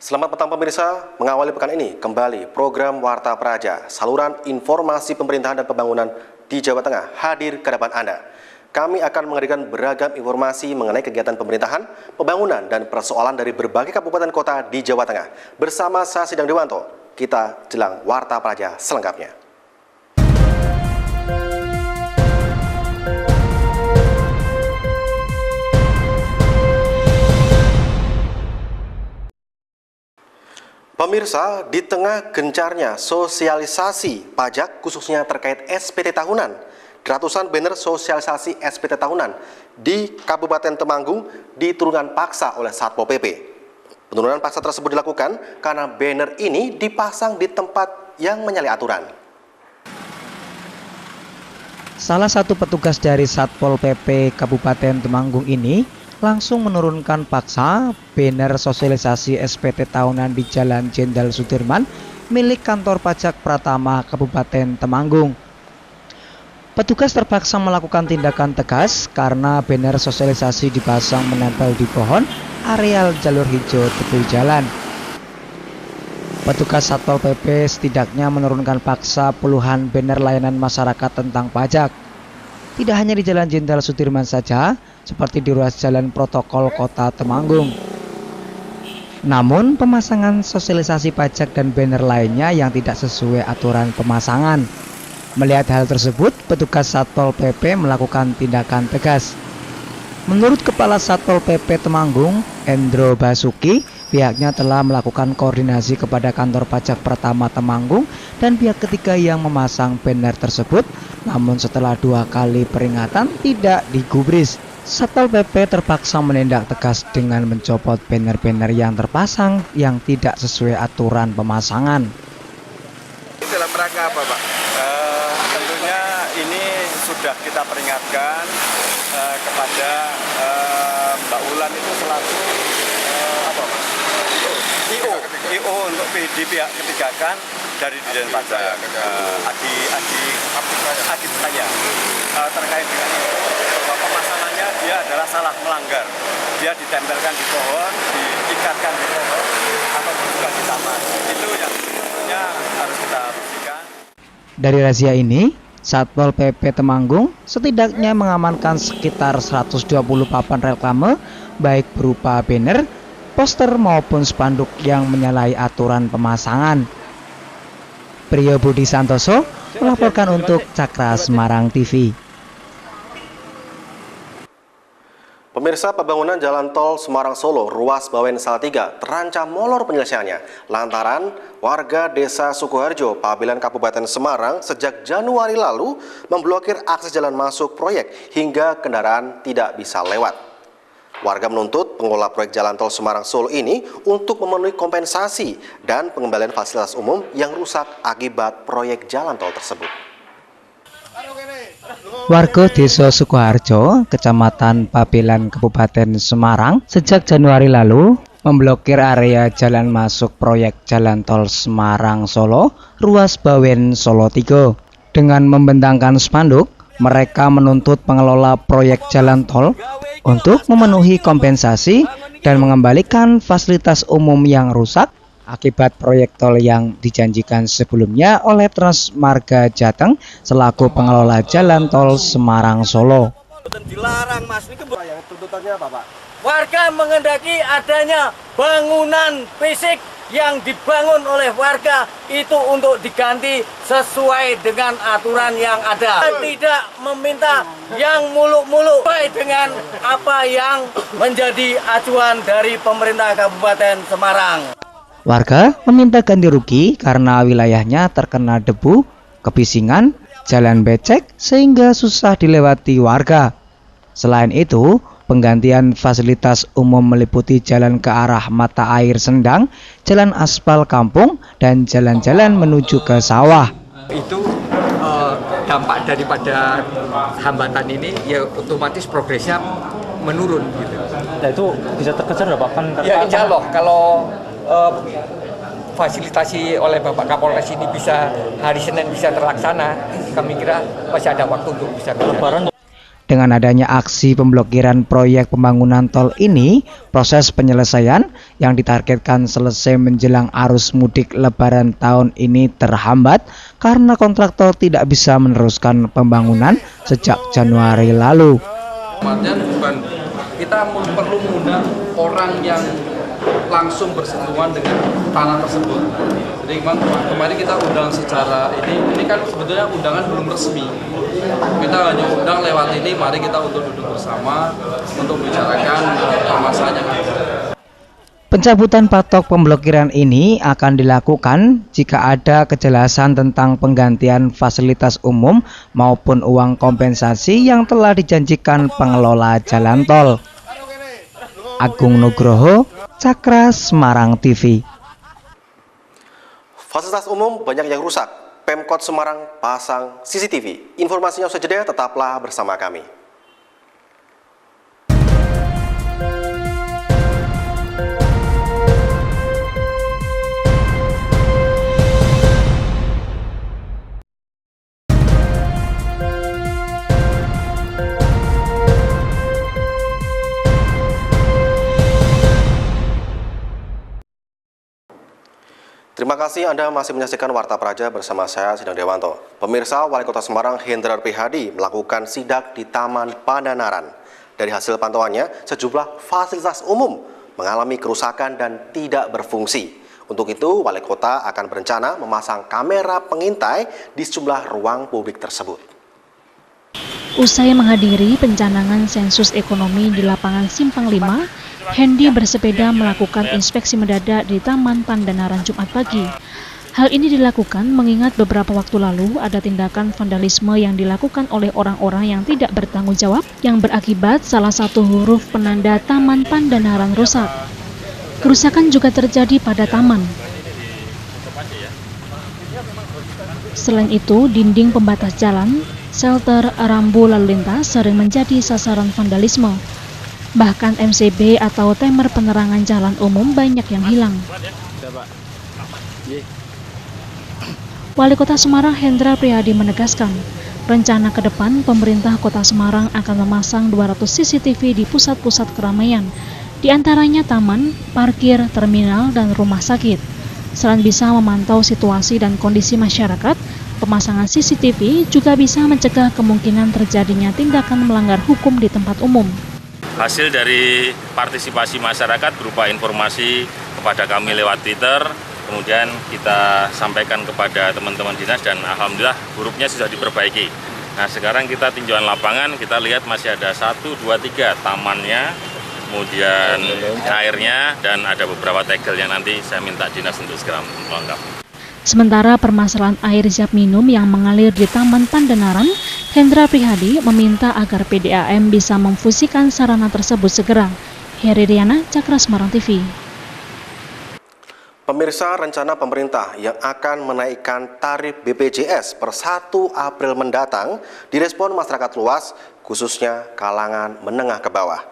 Selamat petang pemirsa, mengawali pekan ini kembali program Warta Praja, saluran informasi pemerintahan dan pembangunan di Jawa Tengah hadir ke hadapan Anda. Kami akan menghadirkan beragam informasi mengenai kegiatan pemerintahan, pembangunan, dan persoalan dari berbagai kabupaten kota di Jawa Tengah. Bersama saya Sidang Dewanto, kita jelang Warta Praja selengkapnya. Pemirsa, di tengah gencarnya sosialisasi pajak khususnya terkait SPT tahunan, ratusan banner sosialisasi SPT tahunan di Kabupaten Temanggung diturunkan paksa oleh Satpol PP. Penurunan paksa tersebut dilakukan karena banner ini dipasang di tempat yang menyalahi aturan. Salah satu petugas dari Satpol PP Kabupaten Temanggung ini langsung menurunkan paksa banner sosialisasi SPT tahunan di Jalan Jenderal Sudirman milik kantor pajak Pratama Kabupaten Temanggung. Petugas terpaksa melakukan tindakan tegas karena banner sosialisasi dipasang menempel di pohon areal jalur hijau tepi jalan. Petugas Satpol PP setidaknya menurunkan paksa puluhan banner layanan masyarakat tentang pajak. Tidak hanya di Jalan Jenderal Sudirman saja, seperti di ruas jalan protokol Kota Temanggung. Namun, pemasangan sosialisasi pajak dan banner lainnya yang tidak sesuai aturan pemasangan. Melihat hal tersebut, petugas Satpol PP melakukan tindakan tegas. Menurut Kepala Satpol PP Temanggung, Endro Basuki, pihaknya telah melakukan koordinasi kepada kantor pajak Pratama Temanggung dan pihak ketiga yang memasang banner tersebut. Namun setelah 2 kali peringatan tidak digubris, Satpol PP terpaksa menindak tegas dengan mencopot banner-banner yang terpasang yang tidak sesuai aturan pemasangan. Dalam rangka apa, Pak? Tentunya ini sudah kita peringatkan kepada Mbak Ulan itu selaku apa, Pak? IO untuk di pihak ketiga kan dari Dirjen Pajak Adit saya terkait dengan itu bahwa pemasangannya dia adalah salah melanggar. Dia ditempelkan di pohon, diikatkan di pohon atau juga di taman. Itu yang sebetulnya harus kita bersihkan. Dari razia ini, Satpol PP Temanggung setidaknya mengamankan sekitar 120 papan reklame baik berupa banner, poster maupun spanduk yang menyalahi aturan pemasangan. Priyo Budi Santoso melaporkan untuk Cakra Semarang TV. Pemirsa, pembangunan jalan tol Semarang-Solo ruas Bawen Salatiga terancam molor penyelesaiannya lantaran warga desa Sukoharjo, Pabelan Kabupaten Semarang sejak Januari lalu memblokir akses jalan masuk proyek hingga kendaraan tidak bisa lewat. Warga menuntut pengelola proyek jalan tol Semarang-Solo ini untuk memenuhi kompensasi dan pengembalian fasilitas umum yang rusak akibat proyek jalan tol tersebut. Warga Desa Sukoharjo, Kecamatan Pabelan, Kabupaten Semarang, sejak Januari lalu memblokir area jalan masuk proyek jalan tol Semarang-Solo, ruas Bawen Solo 3. Dengan membentangkan spanduk, mereka menuntut pengelola proyek jalan tol untuk memenuhi kompensasi dan mengembalikan fasilitas umum yang rusak akibat proyek tol yang dijanjikan sebelumnya oleh Transmarga Jateng selaku pengelola jalan tol Semarang-Solo. Dilarang, Mas. Ini Tuntutannya apa, Pak? warga menghendaki adanya bangunan fisik yang dibangun oleh warga itu untuk diganti sesuai dengan aturan yang ada. Tidak meminta yang muluk-muluk sesuai dengan apa yang menjadi acuan dari pemerintah Kabupaten Semarang. Warga meminta ganti rugi karena wilayahnya terkena debu, kebisingan, jalan becek sehingga susah dilewati warga. Selain itu, penggantian fasilitas umum meliputi jalan ke arah mata air Sendang, jalan aspal kampung, dan jalan-jalan menuju ke sawah. Itu dampak daripada hambatan ini ya otomatis progresnya menurun gitu. Nah itu bisa terkejar nggak Pak? Ya insya Allah kalau fasilitasi oleh Bapak Kapolres ini bisa hari Senin bisa terlaksana, kami kira masih ada waktu untuk bisa kejar. Dengan adanya aksi pemblokiran proyek pembangunan tol ini, proses penyelesaian yang ditargetkan selesai menjelang arus mudik Lebaran tahun ini terhambat karena kontraktor tidak bisa meneruskan pembangunan sejak Januari lalu. Bukan kita perlu mengundang orang yang langsung bersentuhan dengan tanah tersebut. Jadi kemarin kita undang secara ini kan sebetulnya undangan belum resmi. Kita hanya undang lewat ini, mari kita untuk duduk bersama untuk bicarakan masalah yang ada. Pencabutan patok pemblokiran ini akan dilakukan jika ada kejelasan tentang penggantian fasilitas umum maupun uang kompensasi yang telah dijanjikan pengelola jalan tol. Agung Nugroho, Cakra Semarang TV. Fasilitas umum banyak yang rusak. Pemkot Semarang pasang CCTV. Informasinya usai jeda, tetaplah bersama kami. Terima kasih Anda masih menyaksikan Warta Praja bersama saya, Sidang Dewanto. Pemirsa, Wali Kota Semarang Hendrar Prihadi melakukan sidak di Taman Pandanaran. Dari hasil pantauannya, sejumlah fasilitas umum mengalami kerusakan dan tidak berfungsi. Untuk itu, Wali Kota akan berencana memasang kamera pengintai di sejumlah ruang publik tersebut. Usai menghadiri pencanangan sensus ekonomi di lapangan Simpang 5, Hendy bersepeda melakukan inspeksi mendadak di Taman Pandanaran Jumat pagi. Hal ini dilakukan mengingat beberapa waktu lalu ada tindakan vandalisme yang dilakukan oleh orang-orang yang tidak bertanggung jawab yang berakibat salah satu huruf penanda Taman Pandanaran rusak. Kerusakan juga terjadi pada taman. Selain itu, dinding pembatas jalan, shelter, rambu lalu lintas sering menjadi sasaran vandalisme. Bahkan MCB atau timer penerangan jalan umum banyak yang hilang. Wali Kota Semarang Hendrar Prihadi menegaskan, rencana ke depan pemerintah Kota Semarang akan memasang 200 CCTV di pusat-pusat keramaian, di antaranya taman, parkir, terminal, dan rumah sakit. Selain bisa memantau situasi dan kondisi masyarakat, pemasangan CCTV juga bisa mencegah kemungkinan terjadinya tindakan melanggar hukum di tempat umum. Hasil dari partisipasi masyarakat berupa informasi kepada kami lewat Twitter, kemudian kita sampaikan kepada teman-teman dinas dan alhamdulillah hurufnya sudah diperbaiki. Nah sekarang kita tinjauan lapangan, kita lihat masih ada 1, 2, 3 tamannya, kemudian airnya, dan ada beberapa tegel yang nanti saya minta dinas untuk segera melengkapi. Sementara permasalahan air siap minum yang mengalir di Taman Pandanaran, Hendrar Prihadi meminta agar PDAM bisa memfungsikan sarana tersebut segera. Heri Riana, Cakra Semarang TV. Pemirsa, rencana pemerintah yang akan menaikkan tarif BPJS per 1 April mendatang direspon masyarakat luas, khususnya kalangan menengah ke bawah.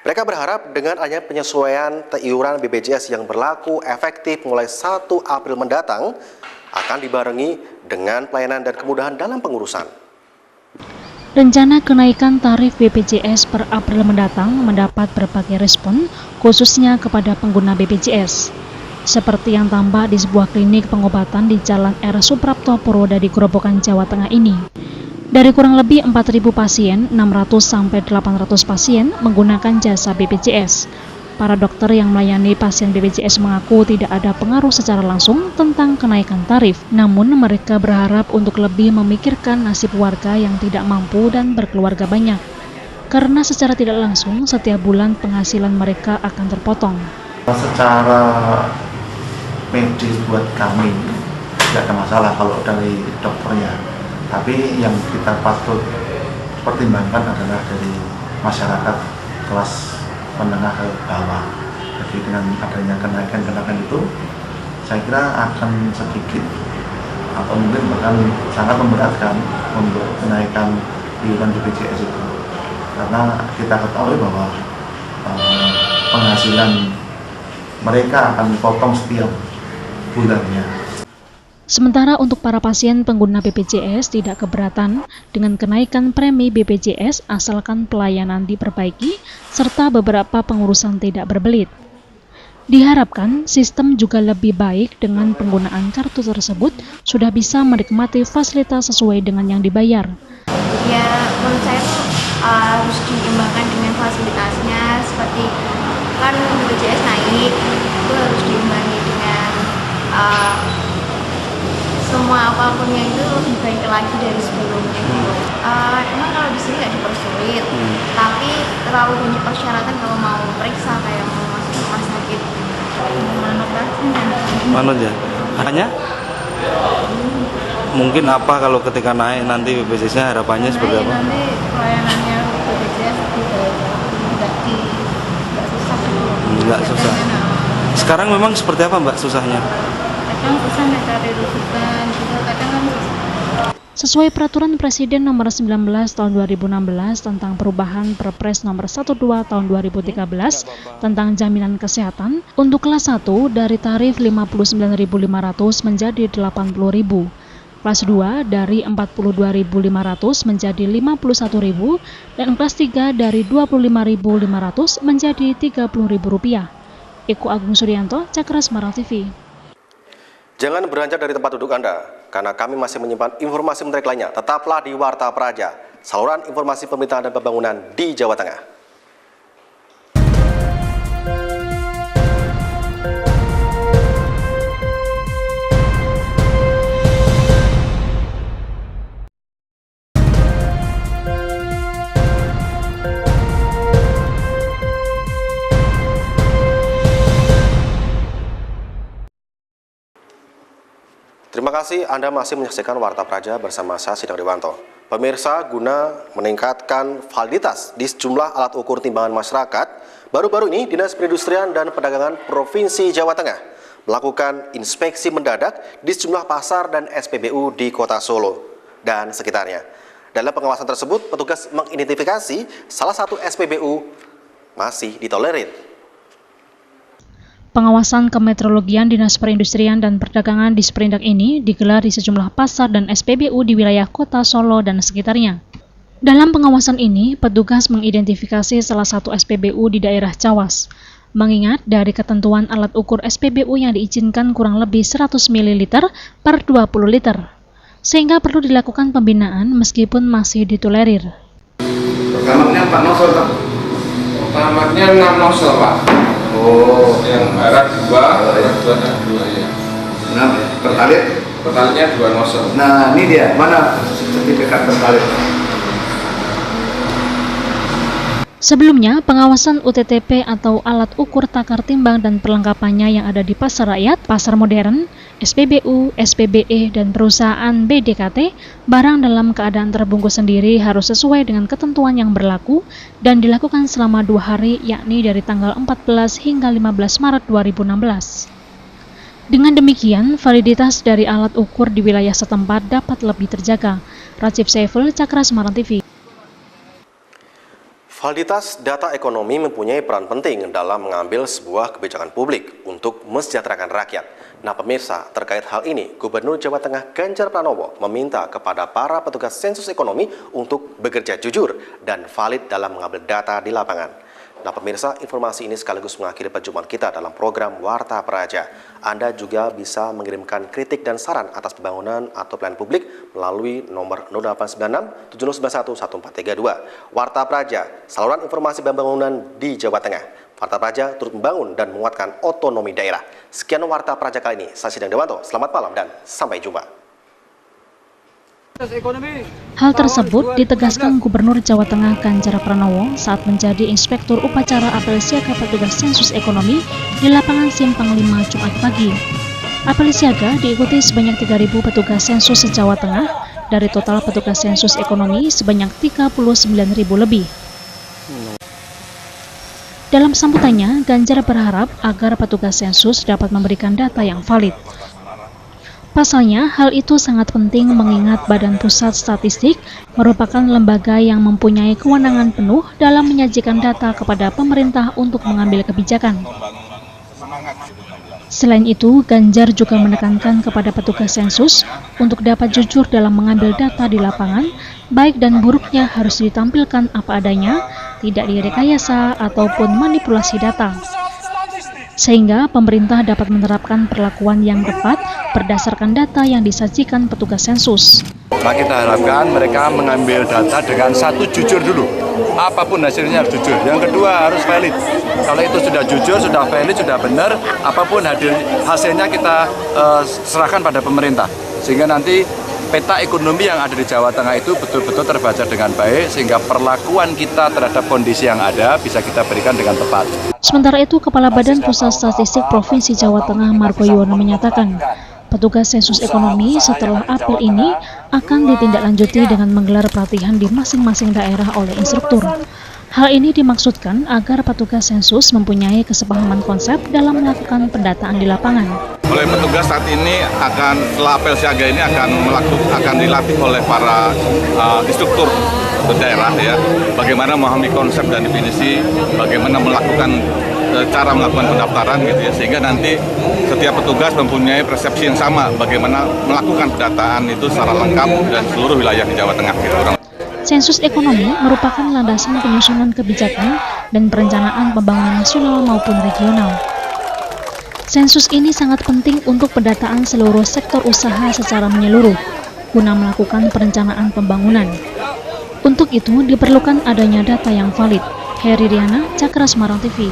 Mereka berharap dengan adanya penyesuaian iuran BPJS yang berlaku efektif mulai 1 April mendatang akan dibarengi dengan pelayanan dan kemudahan dalam pengurusan. Rencana kenaikan tarif BPJS per April mendatang mendapat berbagai respon, khususnya kepada pengguna BPJS. Seperti yang tampak di sebuah klinik pengobatan di Jalan R. Suprapto Purwodadi, Grobogan, Jawa Tengah ini. Dari kurang lebih 4.000 pasien, 600 sampai 800 pasien menggunakan jasa BPJS. Para dokter yang melayani pasien BPJS mengaku tidak ada pengaruh secara langsung tentang kenaikan tarif. Namun mereka berharap untuk lebih memikirkan nasib warga yang tidak mampu dan berkeluarga banyak. Karena secara tidak langsung setiap bulan penghasilan mereka akan terpotong. Secara medis buat kami tidak ada masalah kalau dari dokternya. Tapi yang kita patut pertimbangkan adalah dari masyarakat kelas menengah ke bawah. Jadi dengan adanya kenaikan itu, saya kira akan sedikit atau mungkin bahkan sangat memberatkan untuk kenaikan iuran BPJS itu. Karena kita ketahui bahwa penghasilan mereka akan dipotong setiap bulannya. Sementara untuk para pasien pengguna BPJS tidak keberatan dengan kenaikan premi BPJS asalkan pelayanan diperbaiki serta beberapa pengurusan tidak berbelit. Diharapkan sistem juga lebih baik dengan penggunaan kartu tersebut sudah bisa menikmati fasilitas sesuai dengan yang dibayar. Ya, menurut saya tuh harus diimbangkan dengan fasilitasnya, seperti kan BPJS naik, itu harus diimbangi dengan semua apapunnya itu lebih baik lagi dari sebelumnya. Emang kalau di sini nggak dipersulit, tapi terlalu banyak persyaratan kalau mau periksa kayak mau masuk rumah sakit. Manut ya. Hanya mungkin apa kalau ketika naik nanti BPJS-nya harapannya seperti apa? Nanti pelayanannya BPJS nggak susah. Sekarang memang seperti apa Mbak susahnya? Kadang susah mencari rujukan, juga kadang kan susah. Sesuai Peraturan Presiden Nomor 19 Tahun 2016 tentang perubahan Perpres Nomor 12 Tahun 2013 tentang jaminan kesehatan, untuk kelas 1 dari tarif 59.500 menjadi 80.000. Kelas 2 dari 42.500 menjadi 51.000 dan kelas 3 dari 25.500 menjadi Rp30.000. Eko Agung Suryanto, Cakra Semarang TV. Jangan beranjak dari tempat duduk Anda, karena kami masih menyimpan informasi menarik lainnya. Tetaplah di Warta Praja, saluran informasi pemerintahan dan pembangunan di Jawa Tengah. Terima kasih Anda masih menyaksikan Warta Praja bersama saya Sidang Dewanto. Pemirsa, guna meningkatkan validitas di sejumlah alat ukur timbangan masyarakat, baru-baru ini Dinas Perindustrian dan Perdagangan Provinsi Jawa Tengah melakukan inspeksi mendadak di sejumlah pasar dan SPBU di Kota Solo dan sekitarnya. Dalam pengawasan tersebut, petugas mengidentifikasi salah satu SPBU masih ditolerir. Pengawasan kemeteorologian Dinas Perindustrian dan Perdagangan di Sperindak ini digelar di sejumlah pasar dan SPBU di wilayah Kota Solo dan sekitarnya. Dalam pengawasan ini, petugas mengidentifikasi salah satu SPBU di daerah Cawas. Mengingat dari ketentuan alat ukur SPBU yang diizinkan kurang lebih 100 ml per 20 liter, sehingga perlu dilakukan pembinaan meskipun masih ditolerir. Pertamaxnya 4 nosel, Pak? Pertamaxnya 6 nosel, Pak. Oh, yang merah 2, yang 2 ya. Nah, pertalit? Pertalitnya 2 nosel. Nah, ini dia. Mana sertifikat pertalit? Sebelumnya, pengawasan UTTP atau alat ukur takar timbang dan perlengkapannya yang ada di pasar rakyat, pasar modern, SPBU, SPBE, dan perusahaan BDKT, barang dalam keadaan terbungkus sendiri harus sesuai dengan ketentuan yang berlaku dan dilakukan selama 2 hari, yakni dari tanggal 14 hingga 15 Maret 2016. Dengan demikian, validitas dari alat ukur di wilayah setempat dapat lebih terjaga. Rajib Saiful, Cakra Semarang TV. Validitas data ekonomi mempunyai peran penting dalam mengambil sebuah kebijakan publik untuk mesejahterakan rakyat. Nah pemirsa, terkait hal ini, Gubernur Jawa Tengah Ganjar Pranowo meminta kepada para petugas sensus ekonomi untuk bekerja jujur dan valid dalam mengambil data di lapangan. Nah pemirsa, informasi ini sekaligus mengakhiri perjumpaan kita dalam program Warta Praja. Anda juga bisa mengirimkan kritik dan saran atas pembangunan atau pelayanan publik melalui nomor 0896 7091 1432. Warta Praja, saluran informasi pembangunan di Jawa Tengah. Warta Praja turut membangun dan menguatkan otonomi daerah. Sekian Warta Praja kali ini. Saya Sidang Dewanto, selamat malam dan sampai jumpa. Hal tersebut ditegaskan Gubernur Jawa Tengah Ganjar Pranowo saat menjadi Inspektur Upacara Apel Siaga Petugas Sensus Ekonomi di lapangan Simpang 5 Jumat pagi. Apel siaga diikuti sebanyak 3.000 petugas sensus se-Jawa Tengah dari total petugas sensus ekonomi sebanyak 39.000 lebih. Dalam sambutannya, Ganjar berharap agar petugas sensus dapat memberikan data yang valid. Pasalnya, hal itu sangat penting mengingat Badan Pusat Statistik merupakan lembaga yang mempunyai kewenangan penuh dalam menyajikan data kepada pemerintah untuk mengambil kebijakan. Selain itu, Ganjar juga menekankan kepada petugas sensus untuk dapat jujur dalam mengambil data di lapangan, baik dan buruknya harus ditampilkan apa adanya, tidak direkayasa ataupun manipulasi data. Sehingga pemerintah dapat menerapkan perlakuan yang tepat berdasarkan data yang disajikan petugas sensus. Nah, kita harapkan mereka mengambil data dengan satu, jujur dulu. Apapun hasilnya harus jujur. Yang kedua harus valid. Kalau itu sudah jujur, sudah valid, sudah benar, apapun hasilnya kita serahkan pada pemerintah. Sehingga nanti peta ekonomi yang ada di Jawa Tengah itu betul-betul terbaca dengan baik, sehingga perlakuan kita terhadap kondisi yang ada bisa kita berikan dengan tepat. Sementara itu, Kepala Badan Pusat Statistik Provinsi Jawa Tengah Margo Yuwono menyatakan, petugas sensus ekonomi setelah apel ini akan ditindaklanjuti dengan menggelar pelatihan di masing-masing daerah oleh instruktur. Hal ini dimaksudkan agar petugas sensus mempunyai kesepahaman konsep dalam melakukan pendataan di lapangan. Oleh petugas saat ini setelah apel siaga ini akan dilatih oleh para instruktur daerah ya, bagaimana memahami konsep dan definisi, bagaimana cara melakukan pendaftaran gitu ya, sehingga nanti setiap petugas mempunyai persepsi yang sama bagaimana melakukan pendataan itu secara lengkap dan seluruh wilayah di Jawa Tengah gitu. Sensus ekonomi merupakan landasan penyusunan kebijakan dan perencanaan pembangunan nasional maupun regional. Sensus ini sangat penting untuk pendataan seluruh sektor usaha secara menyeluruh, guna melakukan perencanaan pembangunan. Untuk itu diperlukan adanya data yang valid. Heri Riana, Cakra Semarang TV.